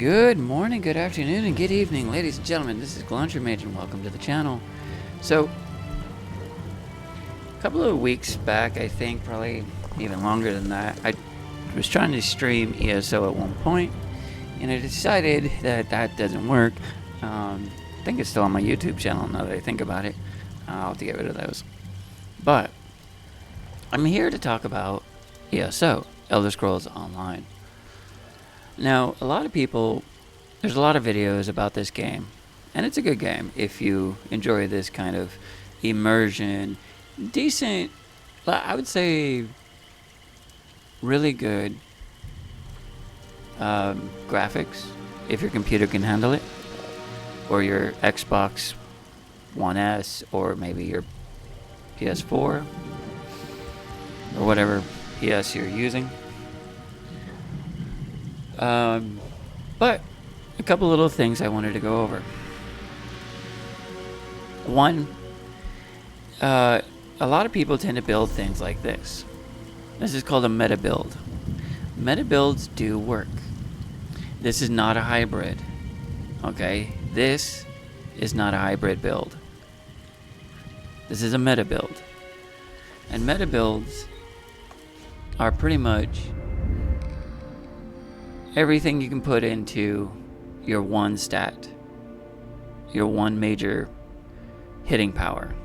Good morning, good afternoon, and good evening, ladies and gentlemen. This is Gluncher Mage, and welcome to the channel. So, a couple of weeks back, I think, probably even longer than that, I was trying to stream ESO at one point, and I decided that that doesn't work. I think it's still on my YouTube channel now that I think about it. I'll have to get rid of those. But, I'm here to talk about ESO, Elder Scrolls Online. Now, a lot of people, there's a lot of videos about this game, and it's a good game if you enjoy this kind of immersion, decent, I would say really good graphics, if your computer can handle it, or your Xbox One S, or maybe your PS4, or whatever PS you're using. But a couple little things I wanted to go over. One, a lot of people tend to build things like this. This is called a meta build. Meta builds do work. This is not a hybrid. Okay? This is not a hybrid build. This is a meta build. And meta builds are pretty much everything you can put into your one stat, your one major hitting power.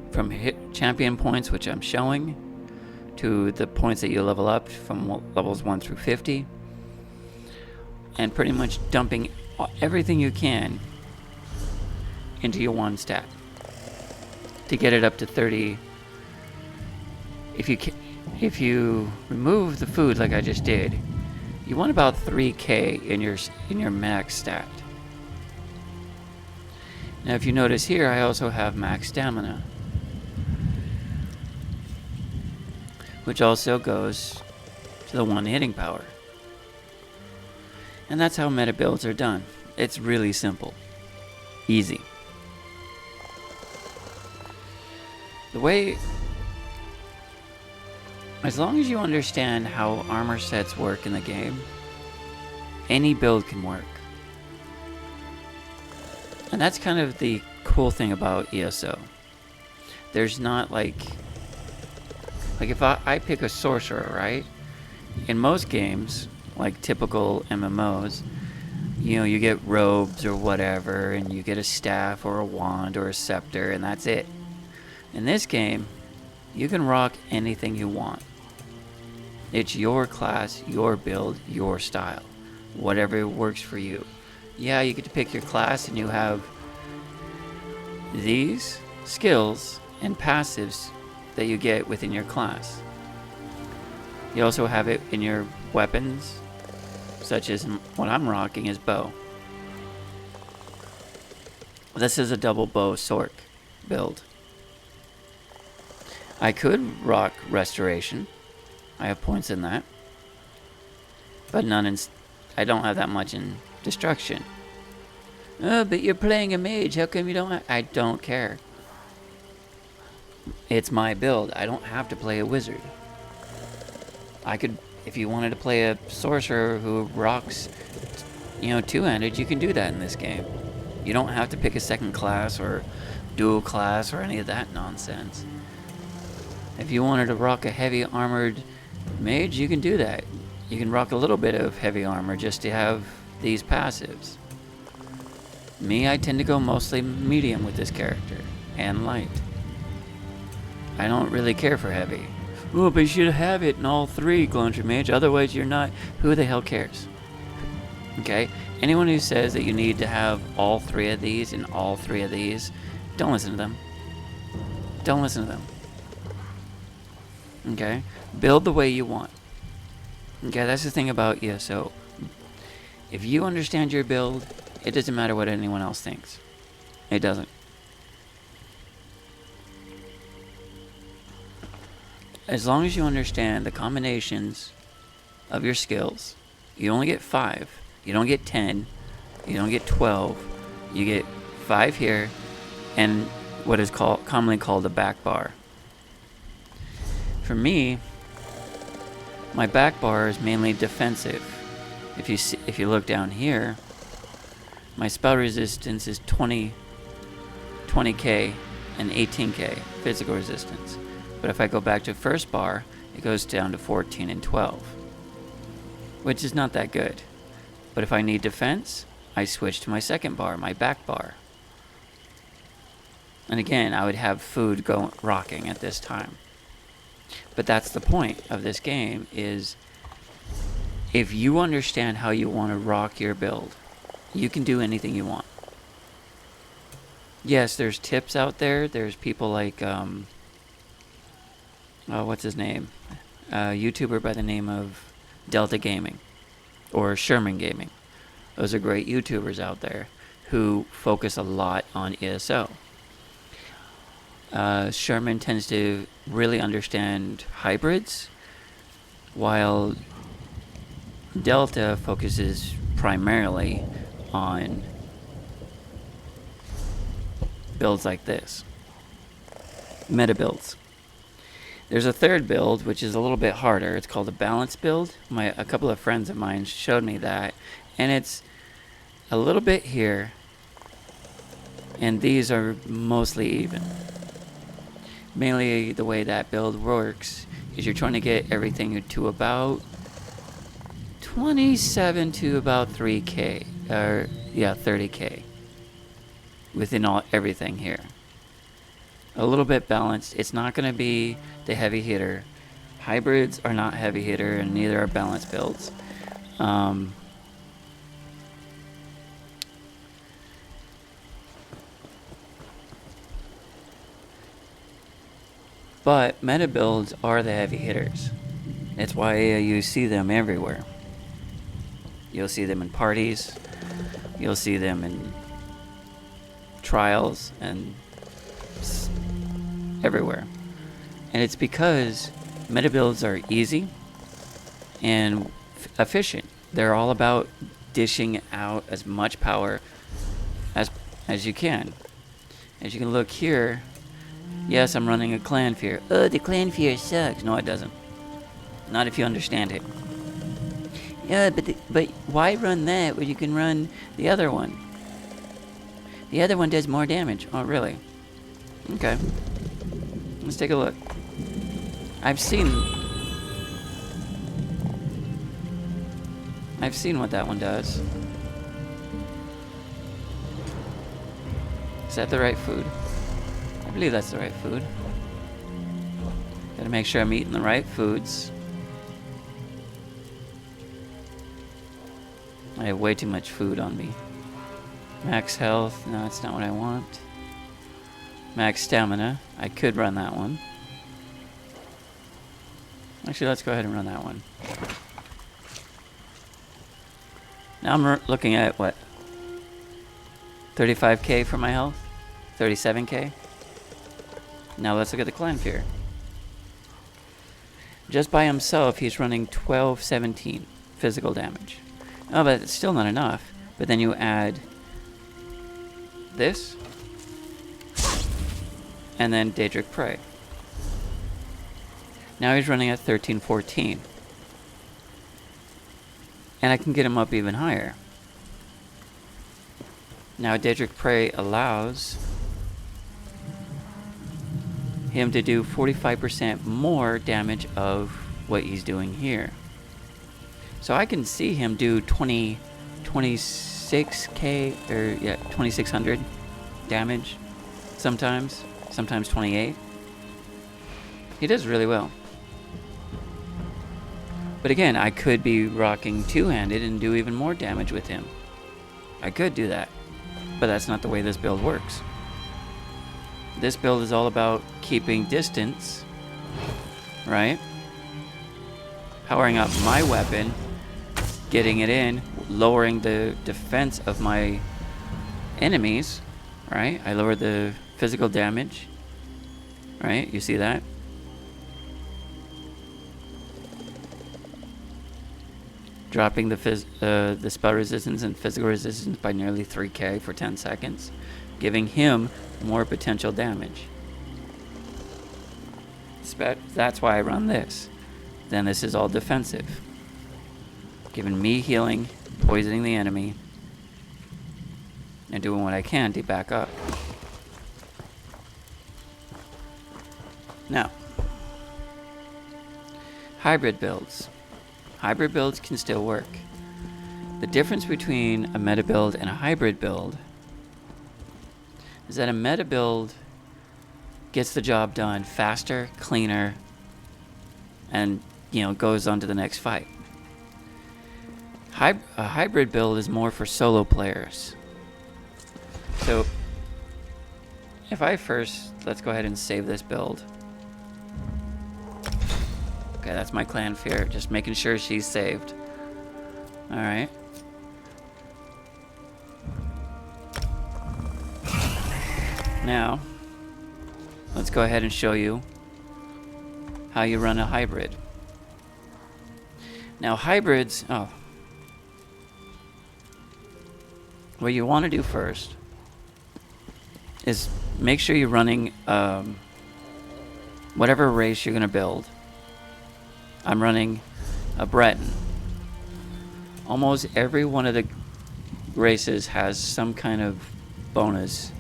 From champion points, which I'm showing, to the points that you level up from levels 1 through 50, and pretty much dumping everything you can into your one stat to get it up to 30. If you remove the food like I just did, you want about 3k in your max stat. Now if you notice here, I also have max stamina, which also goes to the one hitting power. And that's how meta builds are done. It's really simple. Easy. As long as you understand how armor sets work in the game, any build can work. And that's kind of the cool thing about ESO. There's not like if I pick a sorcerer, right? In most games, like typical MMOs, you get robes or whatever, and you get a staff or a wand or a scepter, and that's it. In this game, you can rock anything you want. It's your class, your build, your style. Whatever works for you. Yeah, you get to pick your class, and you have these skills and passives that you get within your class. You also have it in your weapons, such as what I'm rocking is bow. This is a double bow sword build. I could rock restoration. I have points in that, but none in. I don't have that much in destruction. Oh, but you're playing a mage. How come you don't? I don't care. It's my build. I don't have to play a wizard. I could, if you wanted to play a sorcerer who rocks, two-handed, you can do that in this game. You don't have to pick a second class or dual class or any of that nonsense. If you wanted to rock a heavy armored mage, you can do that. You can rock a little bit of heavy armor just to have these passives. Me, I tend to go mostly medium with this character, and light. I don't really care for heavy. Oh, but you should have it in all three, Gluncher Mage, otherwise you're not. Who the hell cares? Okay? Anyone who says that you need to have all three of these and all three of these, don't listen to them. Don't listen to them. Okay? Build the way you want. Okay, that's the thing about ESO. If you understand your build, it doesn't matter what anyone else thinks. It doesn't. As long as you understand the combinations of your skills, you only get 5. You don't get 10. You don't get 12. You get 5 here, and what is commonly called a back bar. For me, my back bar is mainly defensive. if you look down here, my spell resistance is 20k and 18k physical resistance. But if I go back to first bar, it goes down to 14 and 12, which is not that good. But if I need defense, I switch to my second bar, my back bar. And again, I would have food rocking at this time. But that's the point of this game, is if you understand how you want to rock your build, you can do anything you want. Yes, there's tips out there. There's people like, what's his name? A YouTuber by the name of Delta Gaming or Sherman Gaming. Those are great YouTubers out there who focus a lot on ESO. Sherman tends to really understand hybrids, while Delta focuses primarily on builds like this, meta builds. There's a third build which is a little bit harder. It's called a balance build. A couple of friends of mine showed me that, and it's a little bit here, and these are mostly even. Mainly the way that build works is you're trying to get everything to about 27 to about 3k, or 30k within everything here. A little bit balanced. It's not going to be the heavy hitter. Hybrids are not heavy hitter, and neither are balanced builds. But meta builds are the heavy hitters. That's why you see them everywhere. You'll see them in parties. You'll see them in trials and everywhere. And it's because meta builds are easy and efficient. They're all about dishing out as much power as you can. As you can look here, yes, I'm running a clan fear. Oh, the clan fear sucks. No, it doesn't. Not if you understand it. Yeah, but why run that when you can run the other one? The other one does more damage. Oh, really? Okay. Let's take a look. I've seen what that one does. Is that the right food? I believe that's the right food. Gotta make sure I'm eating the right foods. I have way too much food on me. Max health, no, that's not what I want. Max stamina, I could run that one. Actually, let's go ahead and run that one. Now I'm looking at, what? 35k for my health? 37k? Now let's look at the clan fear. Just by himself, he's running 1217 physical damage. Oh, but it's still not enough. But then you add this, and then Daedric Prey. Now he's running at 1314. And I can get him up even higher. Now Daedric Prey allows him to do 45% more damage of what he's doing here. So I can see him do 26k, or 2600 damage sometimes 28. He does really well. But again, I could be rocking two-handed and do even more damage with him. I could do that. But that's not the way this build works. This build is all about keeping distance, right? Powering up my weapon, getting it in, lowering the defense of my enemies, right? I lower the physical damage, right? You see that? Dropping the spell resistance and physical resistance by nearly 3k for 10 seconds, giving him more potential damage. That's why I run this. Then this is all defensive. giving me healing, poisoning the enemy, and doing what I can to back up. Now, hybrid builds. Hybrid builds can still work. The difference between a meta build and a hybrid build is that a meta build gets the job done faster, cleaner, and goes on to the next fight. A hybrid build is more for solo players. So if I let's go ahead and save this build. Okay, that's my clan fear, just making sure she's saved. Alright. Now, let's go ahead and show you how you run a hybrid. Now, hybrids, what you want to do first is make sure you're running whatever race you're going to build. I'm running a Breton. Almost every one of the races has some kind of bonus.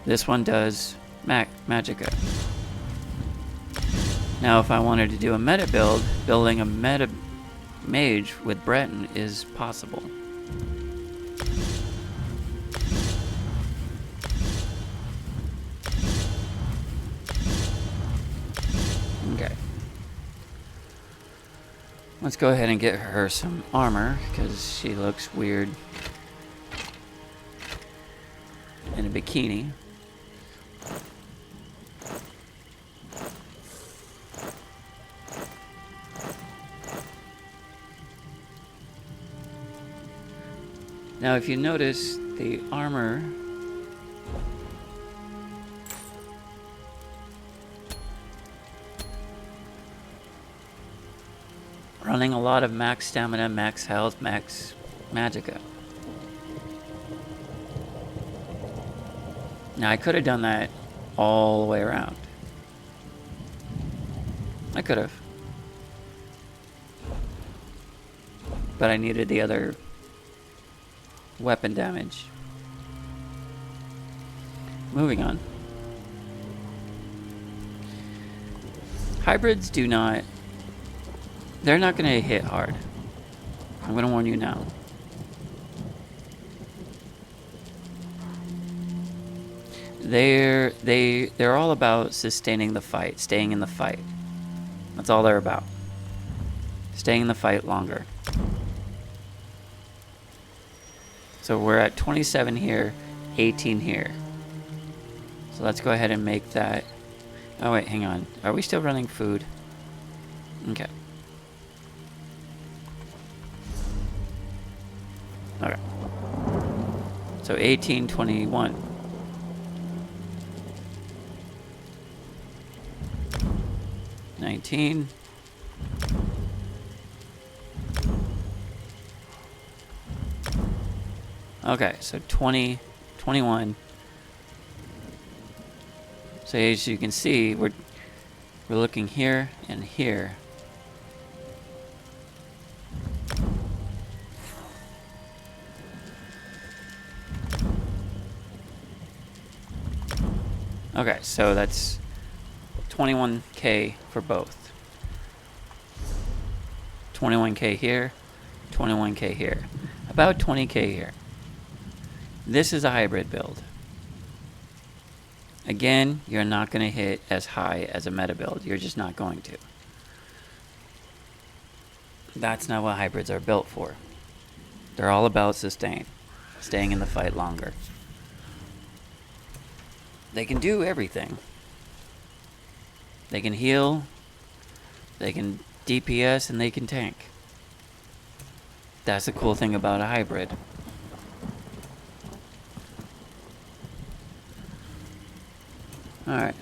This one does Magicka. Now if I wanted to do a meta build, building a meta mage with Breton is possible. Okay. Let's go ahead and get her some armor, because she looks weird in a bikini. Now if you notice, the armor running a lot of max stamina, max health, max magicka. Now I could have done that all the way around. I could have. But I needed the other weapon damage. Moving on. Hybrids they're not going to hit hard. I'm going to warn you now. They're all about sustaining the fight, staying in the fight. That's all they're about. Staying in the fight longer. So we're at 27 here, 18 here. So let's go ahead and make that. Oh wait, hang on. Are we still running food? Okay. Okay. So 18, 21. Okay, so 20, 21. So as you can see, we're looking here and here. Okay, so that's 21k for both. 21k here, 21k here. About 20k here. This is a hybrid build. Again, you're not going to hit as high as a meta build. You're just not going to. That's not what hybrids are built for. They're all about staying in the fight longer. They can do everything. They can heal, they can DPS, and they can tank. That's the cool thing about a hybrid. Alright.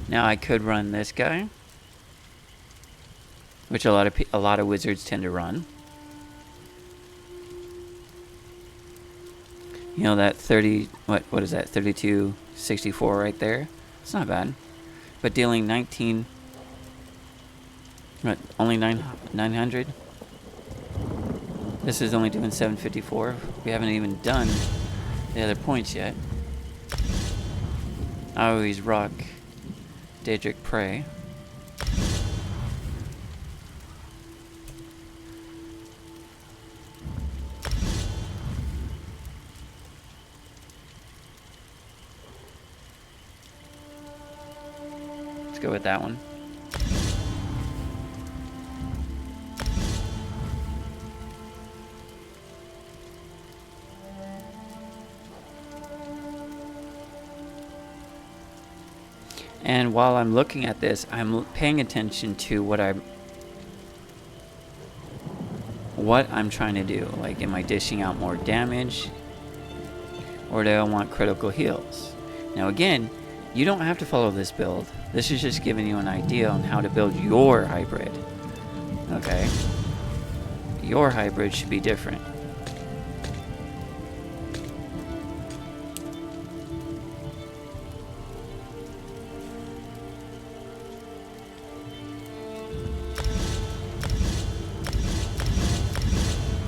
Now I could run this guy, which a lot of wizards tend to run. You know, that 30, what is that, 32 64 right there. It's not bad. But dealing 19... What, only 900? This is only doing 754. We haven't even done the other points yet. I always rock Daedric Prey. Let's go with that one. And while I'm looking at this, I'm paying attention to what I'm trying to do. Like, am I dishing out more damage, or do I want critical heals? Now again, you don't have to follow this build. This is just giving you an idea on how to build your hybrid. Okay? Your hybrid should be different.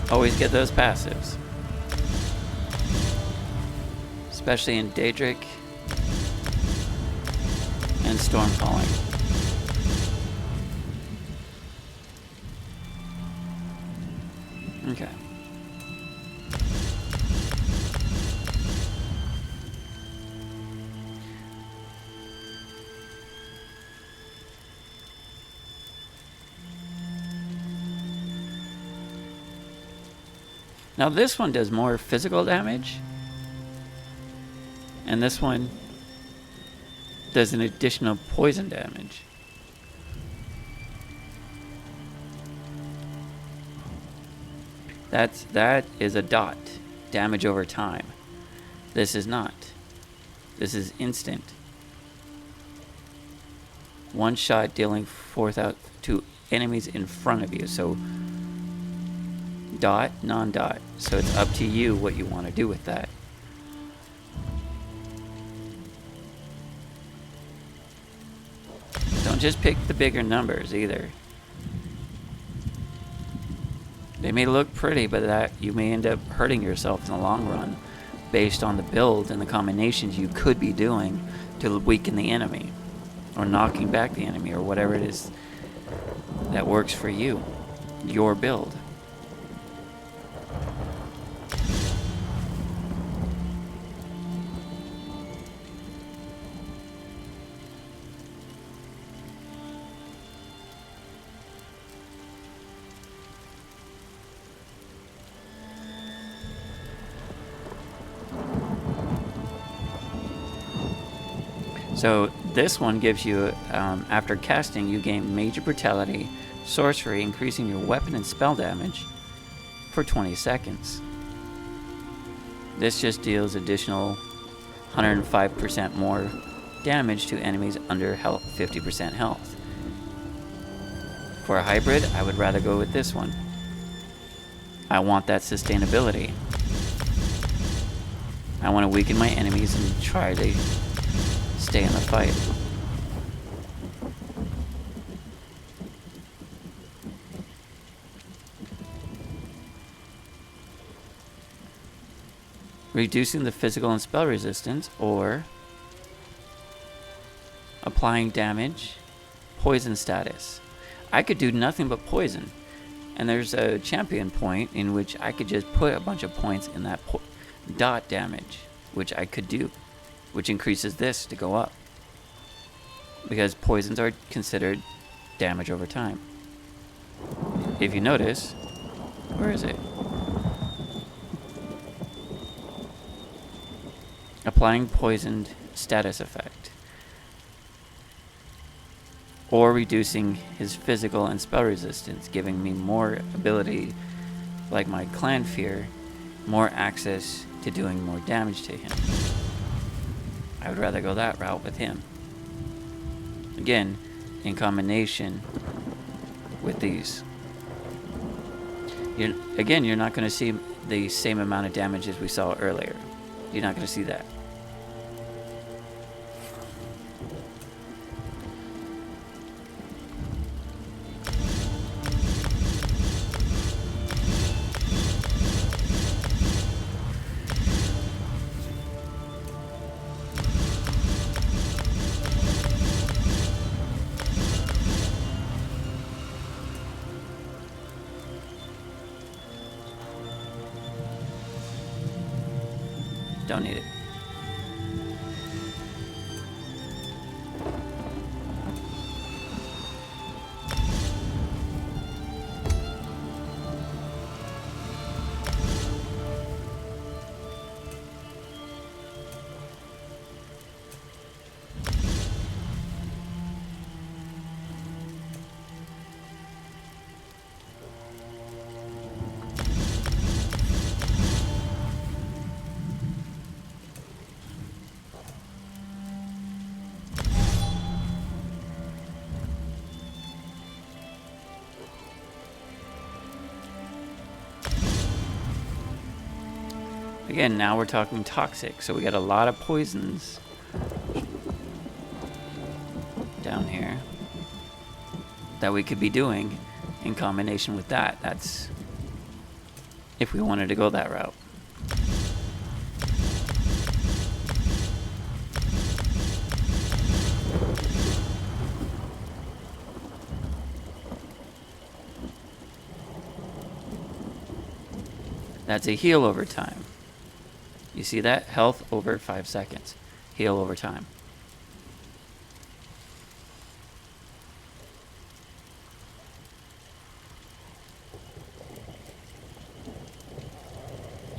Always get those passives. Especially in Daedric and Stormcalling. Okay. Now this one does more physical damage, and this one does an additional poison damage. That is a dot, damage over time. This is not. This is instant. One shot dealing 4,000 to enemies in front of you. So dot, non-dot. So it's up to you what you want to do with that. Don't just pick the bigger numbers either. They may look pretty, but that you may end up hurting yourself in the long run based on the build and the combinations you could be doing to weaken the enemy or knocking back the enemy or whatever it is that works for you, your build. So this one gives you, after casting, you gain major brutality, sorcery, increasing your weapon and spell damage for 20 seconds. This just deals additional 105% more damage to enemies under 50% health. For a hybrid, I would rather go with this one. I want that sustainability. I want to weaken my enemies and try to stay in the fight. Reducing the physical and spell resistance, or applying damage, poison status. I could do nothing but poison, and there's a champion point in which I could just put a bunch of points in that dot damage, which I could do, which increases this to go up, because poisons are considered damage over time. If you notice, where is it? Applying poisoned status effect, or reducing his physical and spell resistance, giving me more ability, like my clan fear, more access to doing more damage to him. I would rather go that route with him. Again, in combination with these. You're not going to see the same amount of damage as we saw earlier. You're not going to see that. Don't need it. Again, now we're talking toxic, so we got a lot of poisons down here that we could be doing in combination with that. That's if we wanted to go that route. That's a heal over time. You see that? Health over 5 seconds. Heal over time.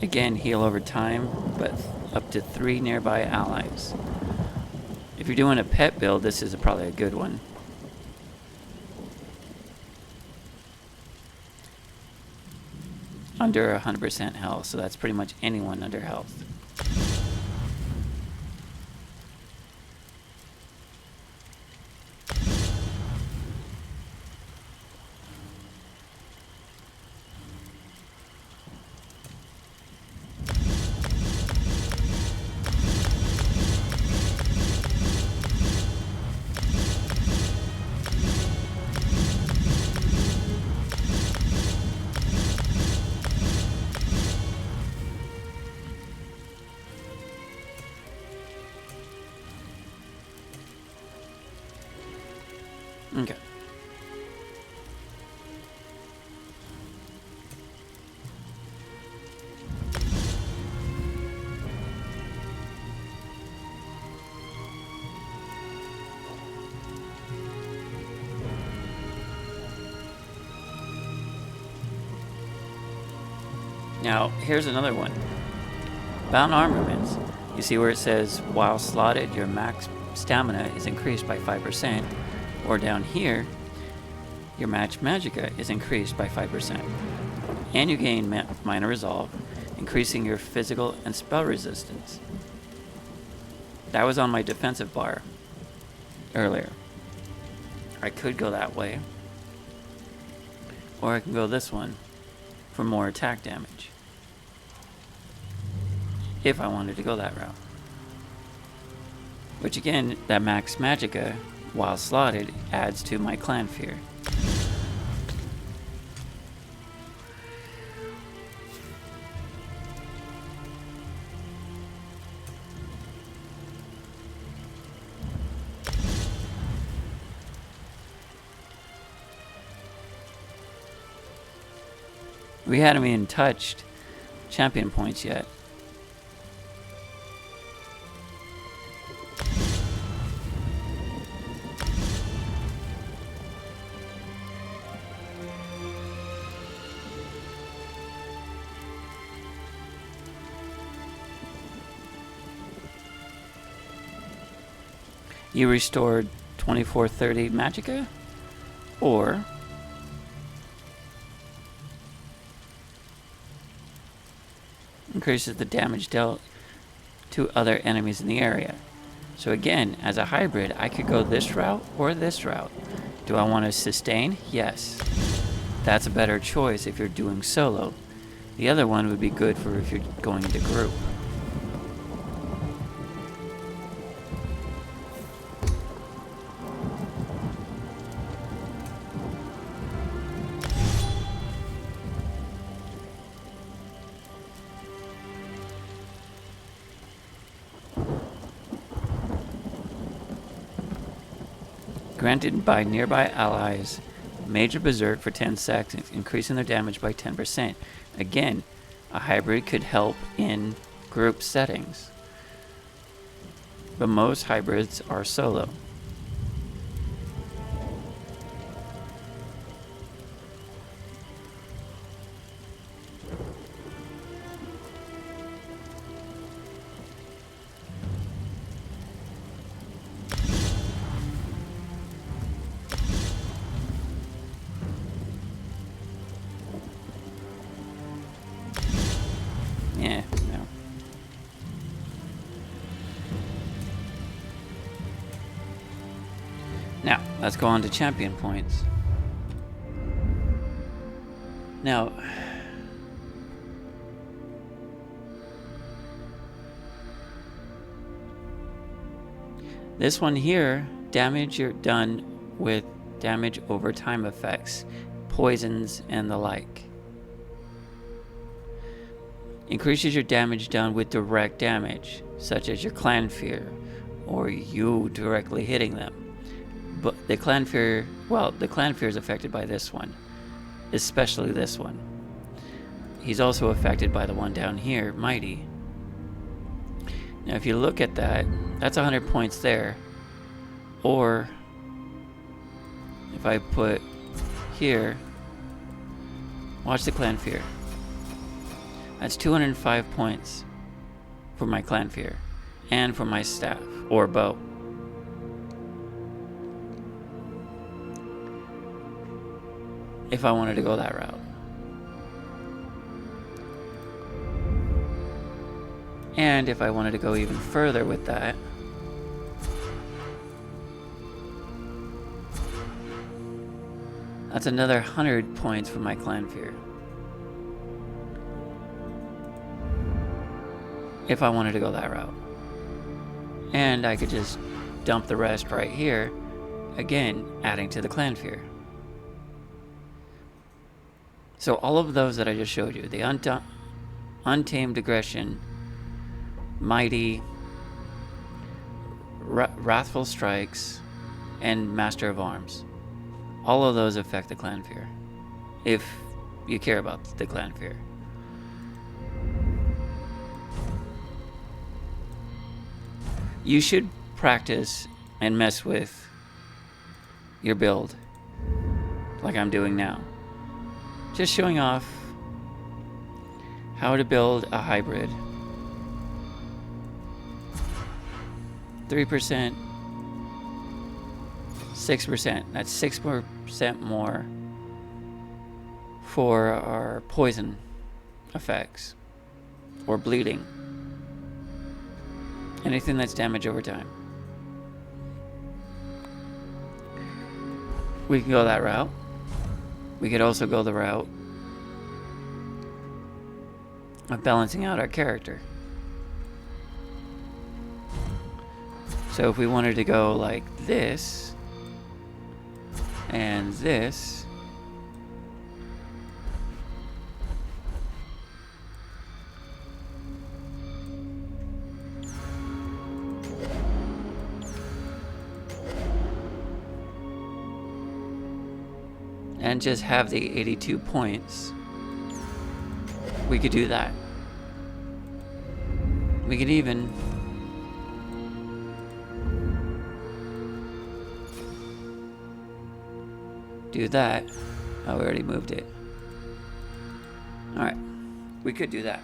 Again, heal over time, but up to 3 nearby allies. If you're doing a pet build, this is probably a good one. Under 100% health, so that's pretty much anyone under health. Okay. Now, here's another one. Bound armaments. You see where it says, while slotted, your max stamina is increased by 5%. Or down here, your match magicka is increased by 5%. And you gain minor resolve, increasing your physical and spell resistance. That was on my defensive bar earlier. I could go that way. Or I can go this one for more attack damage. If I wanted to go that route. Which again, that max magicka, while slotted, adds to my clan fear. We hadn't even touched champion points yet. You restored 2430 magicka, or increases the damage dealt to other enemies in the area. So again, as a hybrid, I could go this route or this route. Do I want to sustain? Yes. That's a better choice if you're doing solo. The other one would be good for if you're going to group. Granted by nearby allies, major berserk for 10 seconds, increasing their damage by 10%. Again, a hybrid could help in group settings, but most hybrids are solo. Yeah, no. Now, let's go on to champion points. Now, this one here, damage you're done with damage over time effects, poisons, and the like. Increases your damage done with direct damage, such as your clan fear, or you directly hitting them. But the clan fear is affected by this one, especially this one. He's also affected by the one down here, Mighty. Now if you look at that, that's 100 points there. Or if I put here, watch the clan fear. That's 205 points for my clan fear and for my staff or bow. If I wanted to go that route. And if I wanted to go even further with that, that's another 100 points for my clan fear. If I wanted to go that route. And I could just dump the rest right here, again, adding to the clan fear. So all of those that I just showed you, the Untamed Aggression, Mighty, Wrathful Strikes, and Master of Arms, all of those affect the clan fear, if you care about the clan fear. You should practice and mess with your build like I'm doing now. Just showing off how to build a hybrid. 3%, 6%. That's 6% more for our poison effects or bleeding. Anything that's damage over time. We can go that route. We could also go the route of balancing out our character. So if we wanted to go like this and this, and just have the 82 points, we could do that. We could even do that. Oh, we already moved it. Alright, we could do that.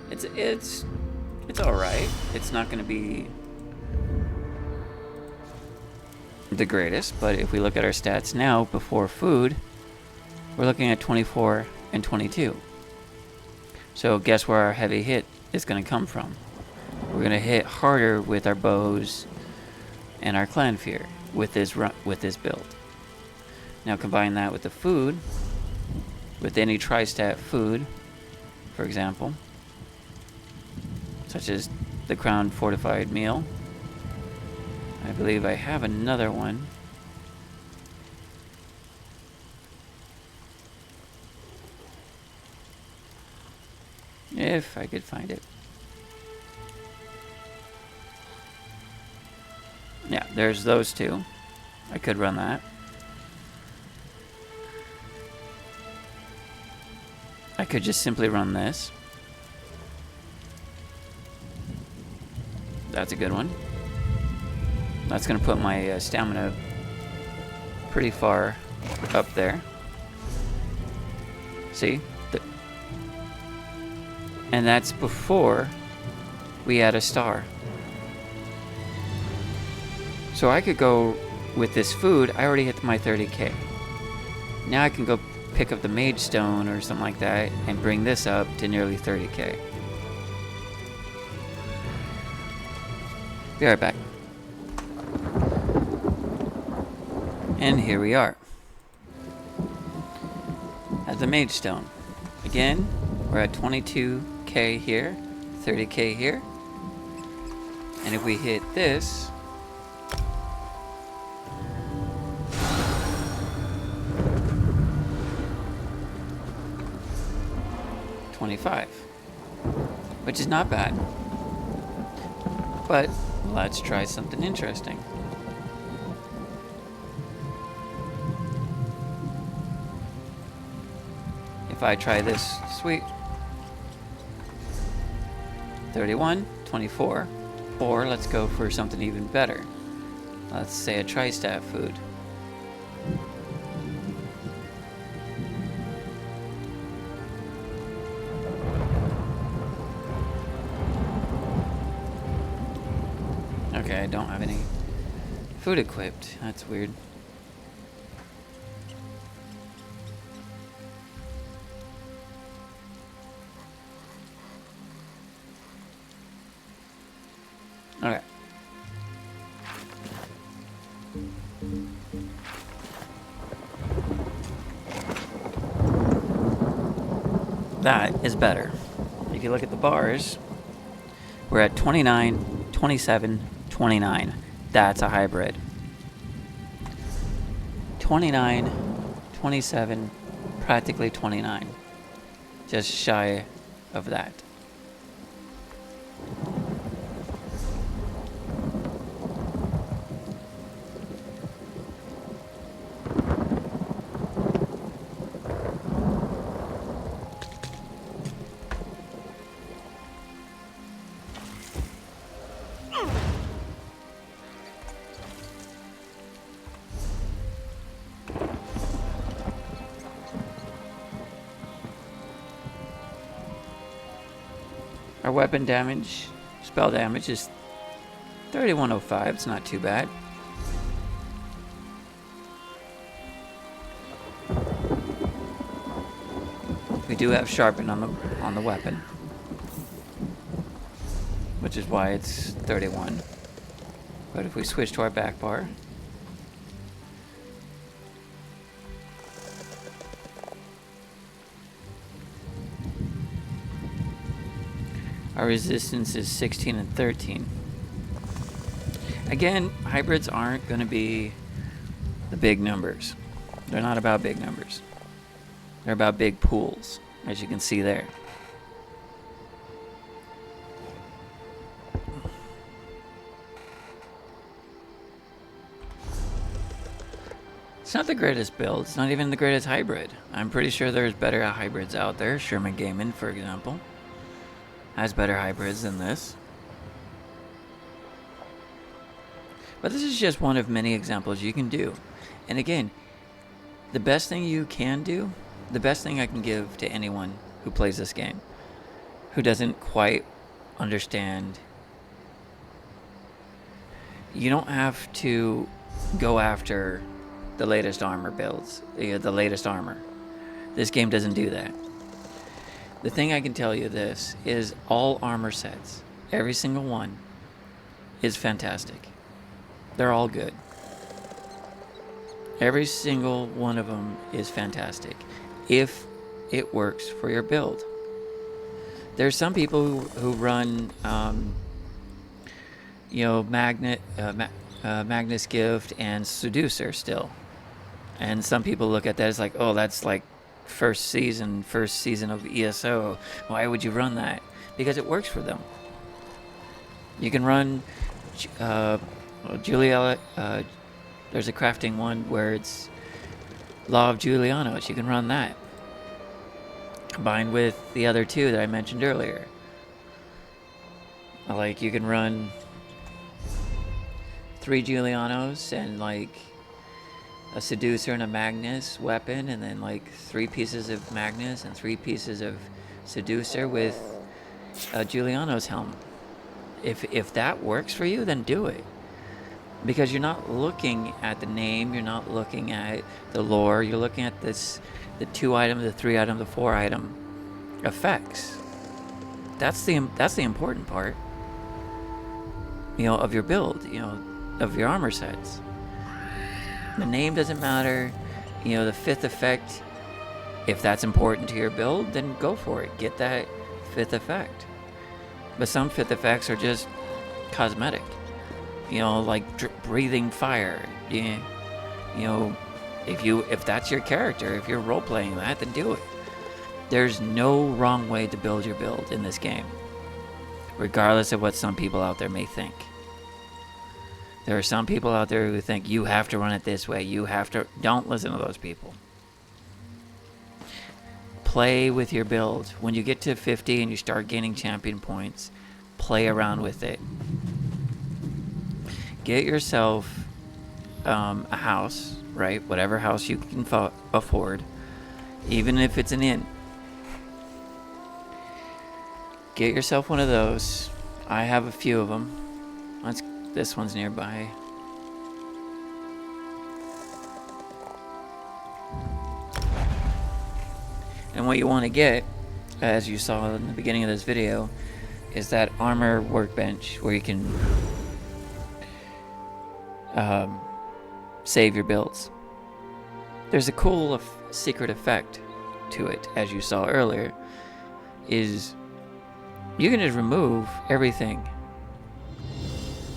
It's alright. It's not gonna be the greatest, but if we look at our stats now before food, we're looking at 24 and 22. So guess where our heavy hit is going to come from? We're going to hit harder with our bows and our clan fear with this build. Now combine that with the food, with any tri-stat food, for example, such as the Crown Fortified Meal. I believe I have another one. If I could find it. Yeah, there's those two. I could run that. I could just simply run this. That's a good one. That's going to put my stamina pretty far up there. See? And that's before we add a star. So I could go with this food. I already hit my 30k. Now I can go pick up the mage stone or something like that and bring this up to nearly 30k. Be right back. And here we are at the mage stone. Again, we're at 22k here, 30k here. And if we hit this, $25, which is not bad. But let's try something interesting. If I try this, sweet. 31, 24, or let's go for something even better. Let's say a tri-stat food. Okay, I don't have any food equipped. That's weird. Okay. That is better. If you look at the bars, we're at 29, 27, 29. That's a hybrid. 29, 27, practically 29. Just shy of that. Our weapon damage, spell damage is 3105. It's not too bad. We do have sharpen on the weapon, which is why it's 31. But if we switch to our back bar, our resistance is 16 and 13. Again, hybrids aren't going to be the big numbers. They're not about big numbers. They're about big pools, as you can see there. It's not the greatest build. It's not even the greatest hybrid. I'm pretty sure there's better hybrids out there. Sherman Gaiman, for example, has better hybrids than this. But this is just one of many examples you can do. And again, the best thing you can do, the best thing I can give to anyone who plays this game, who doesn't quite understand, you don't have to go after the latest armor builds, the latest armor. This game doesn't do that. The thing I can tell you this is all armor sets, every single one, is fantastic. They're all good. Every single one of them is fantastic if it works for your build. There's some people who run, Magnus Gift and Seducer still. And some people look at that as like, oh, that's like first season of ESO. Why would you run that? Because it works for them. You can run Julia. There's a crafting one where it's Law of Julianos. You can run that. combined with the other two that I mentioned earlier. Like, you can run 3 Giulianos and like a Seducer and a Magnus weapon, and then like 3 pieces of Magnus and 3 pieces of Seducer with a Giuliano's helm. If that works for you, then do it. Because you're not looking at the name, you're not looking at the lore, you're looking at the 2 item, the 3 item, the 4 item effects. That's the important part, of your build, of your armor sets. The name doesn't matter, the 5th effect. If that's important to your build, then go for it. Get that 5th effect. But some 5th effects are just cosmetic. Like breathing fire. If that's your character, if you're role playing that, then do it. There's no wrong way to build your build in this game, regardless of what some people out there may think. There are some people out there who think you have to run it this way. Don't listen to those people. Play with your build. When you get to 50 and you start gaining champion points, play around with it. Get yourself a house, right? Whatever house you can afford, even if it's an inn. Get yourself one of those. I have a few of them. This one's nearby. And what you want to get, as you saw in the beginning of this video, is that armor workbench where you can save your builds. There's a cool secret effect to it, as you saw earlier, is you can just remove everything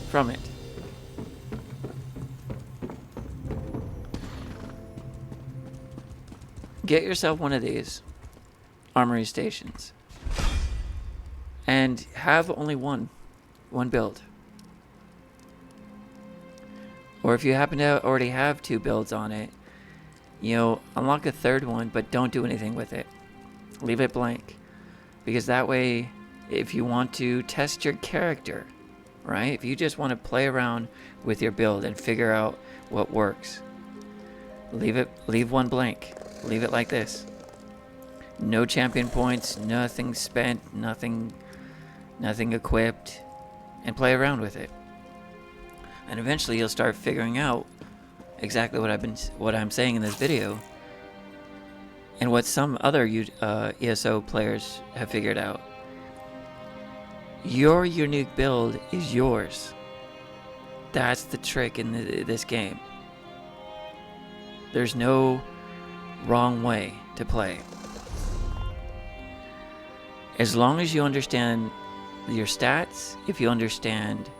from it. Get yourself one of these armory stations and have only one build. Or if you happen to already have 2 builds on it, unlock a 3rd one, but don't do anything with it. Leave it blank. Because that way, if you want to test your character, right? If you just want to play around with your build and figure out what works, leave one blank. Leave it like this. No champion points, nothing spent, nothing equipped, and play around with it. And eventually you'll start figuring out exactly what I'm saying in this video, and what some other ESO players have figured out. Your unique build is yours. That's the trick in this game. There's no wrong way to play. As long as you understand your stats, if you understand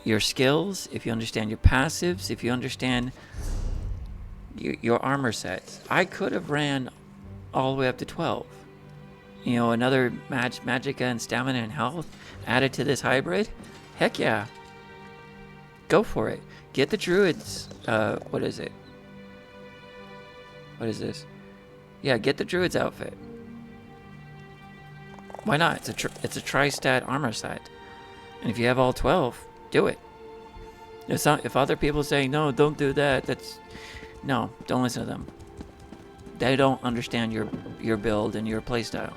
your skills, if you understand your passives, if you understand your armor sets. I could have ran all the way up to 12. Another magicka and stamina and health added to this hybrid. Heck yeah. Go for it. Get the druids. What is it? What is this? Yeah, get the druids outfit. Why not? It's a tri-stat armor set. And if you have all 12, do it. If other people say, no, don't do that, no, don't listen to them. They don't understand your build and your playstyle.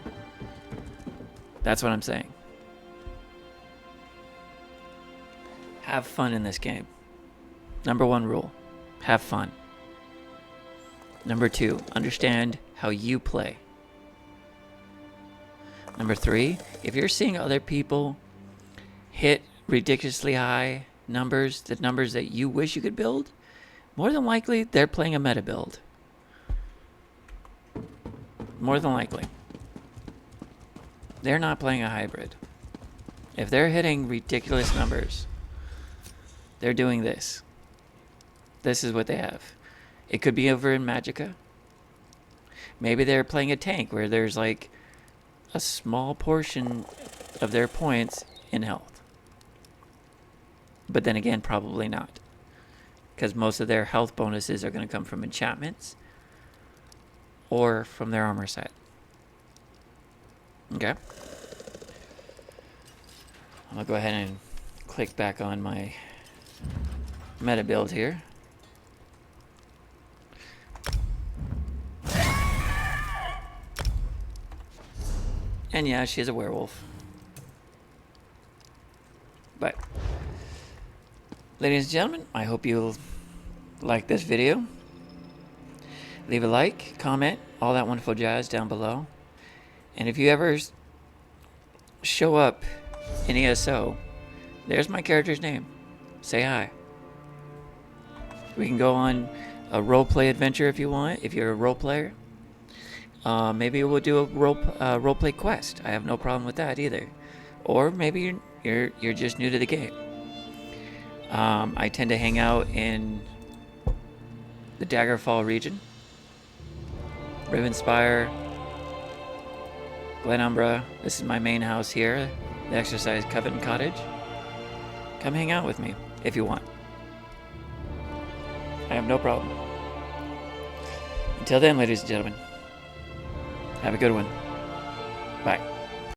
That's what I'm saying. Have fun in this game. Number 1 rule, have fun. Number 2, understand how you play. Number 3, if you're seeing other people hit ridiculously high numbers, the numbers that you wish you could build, more than likely they're playing a meta build. More than likely. They're not playing a hybrid. If they're hitting ridiculous numbers, they're doing this. This is what they have. It could be over in Magicka. Maybe they're playing a tank where there's like a small portion of their points in health. But then again, probably not. Because most of their health bonuses are going to come from enchantments or from their armor set. Okay. I'll go ahead and click back on my meta build here. And yeah, she's a werewolf. But, ladies and gentlemen, I hope you'll like this video. Leave a like, comment, all that wonderful jazz down below. And if you ever show up in ESO, there's my character's name. Say hi. We can go on a roleplay adventure if you want, if you're a role player. Maybe we'll do a roleplay quest. I have no problem with that either. Or maybe you're just new to the game. I tend to hang out in the Daggerfall region, Rivenspire, Glenumbra. This is my main house here, the Exercise Coven Cottage. Come hang out with me if you want. I have no problem. Until then, ladies and gentlemen, have a good one. Bye.